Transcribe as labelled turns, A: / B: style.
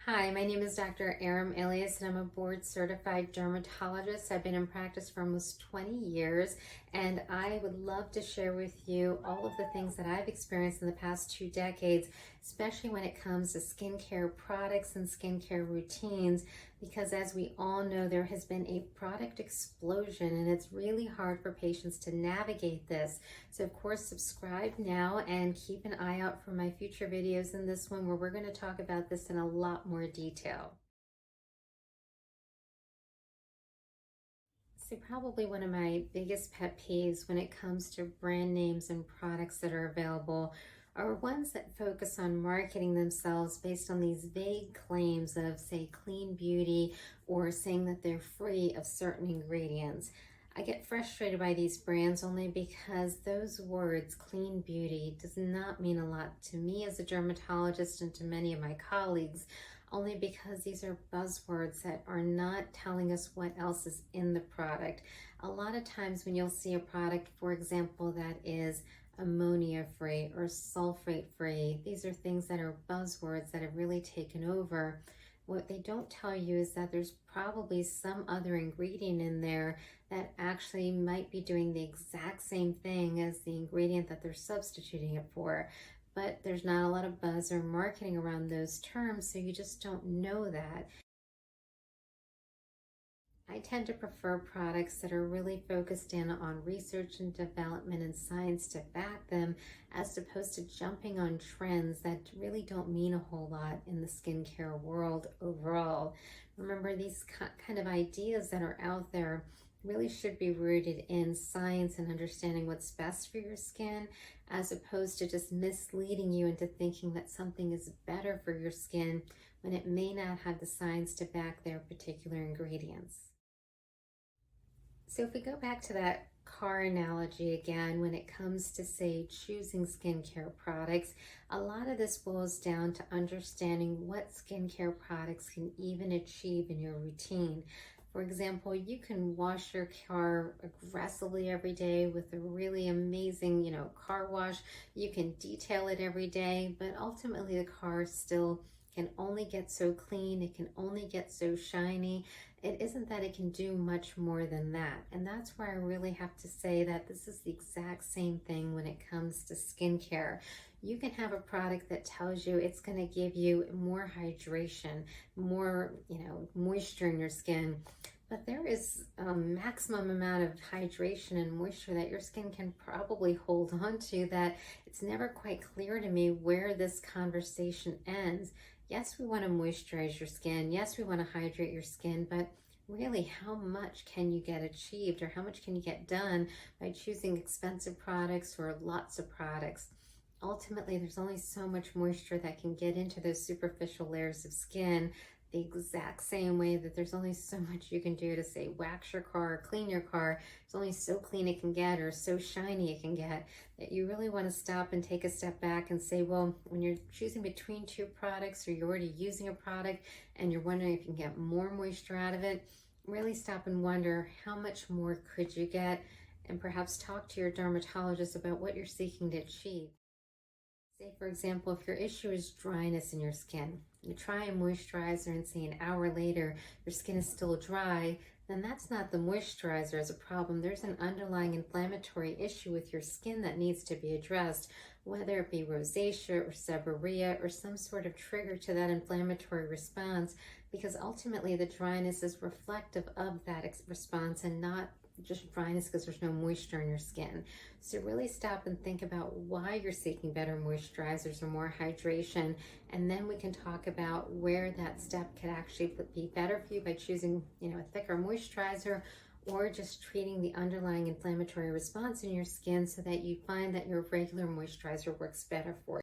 A: Hi, my name is Dr. Aram Elias, and I'm a board certified dermatologist. I've been in practice for almost 20 years, and I would love to share with you all of the things that I've experienced in the past 2 decades, especially when it comes to skincare products and skincare routines, because as we all know, there has been a product explosion, and it's really hard for patients to navigate this. So, of course, subscribe now and keep an eye out for my future videos in this one where we're going to talk about this in a lot more detail. So, probably one of my biggest pet peeves when it comes to brand names and products that are available are ones that focus on marketing themselves based on these vague claims of, say, clean beauty or saying that they're free of certain ingredients. I get frustrated by these brands only because those words, clean beauty, does not mean a lot to me as a dermatologist and to many of my colleagues, only because these are buzzwords that are not telling us what else is in the product. A lot of times when you'll see a product, for example, that is ammonia free or sulfate free, these are things that are buzzwords that have really taken over. What they don't tell you is that there's probably some other ingredient in there that actually might be doing the exact same thing as the ingredient that they're substituting it for. But there's not a lot of buzz or marketing around those terms, so you just don't know that. I tend to prefer products that are really focused in on research and development and science to back them, as opposed to jumping on trends that really don't mean a whole lot in the skincare world overall. Remember, these kind of ideas that are out there really should be rooted in science and understanding what's best for your skin, as opposed to just misleading you into thinking that something is better for your skin when it may not have the science to back their particular ingredients. So if we go back to that car analogy again, when it comes to, say, choosing skincare products, a lot of this boils down to understanding what skincare products can even achieve in your routine. For example, you can wash your car aggressively every day with a really amazing, car wash. You can detail it every day, but ultimately the car still can only get so clean, it can only get so shiny. It isn't that it can do much more than that. And that's where I really have to say that this is the exact same thing when it comes to skincare. You can have a product that tells you it's going to give you more hydration, more, moisture in your skin. But there is a maximum amount of hydration and moisture that your skin can probably hold on to that it's never quite clear to me where this conversation ends. Yes, we want to moisturize your skin. Yes, we want to hydrate your skin, but really, how much can you get achieved or how much can you get done by choosing expensive products or lots of products? Ultimately, there's only so much moisture that can get into those superficial layers of skin, the exact same way that there's only so much you can do to, say, wax your car or clean your car. It's only so clean it can get or so shiny it can get that you really want to stop and take a step back and say, well, when you're choosing between two products or you're already using a product and you're wondering if you can get more moisture out of it, really stop and wonder how much more could you get, and perhaps talk to your dermatologist about what you're seeking to achieve. Say, for example, if your issue is dryness in your skin, you try a moisturizer and say an hour later your skin is still dry, then that's not the moisturizer as a problem. There's an underlying inflammatory issue with your skin that needs to be addressed, whether it be rosacea or seborrhea or some sort of trigger to that inflammatory response, because ultimately the dryness is reflective of that response and not just dryness because there's no moisture in your skin. So really stop and think about why you're seeking better moisturizers or more hydration, and then we can talk about where that step could actually be better for you by choosing, a thicker moisturizer or just treating the underlying inflammatory response in your skin so that you find that your regular moisturizer works better for you.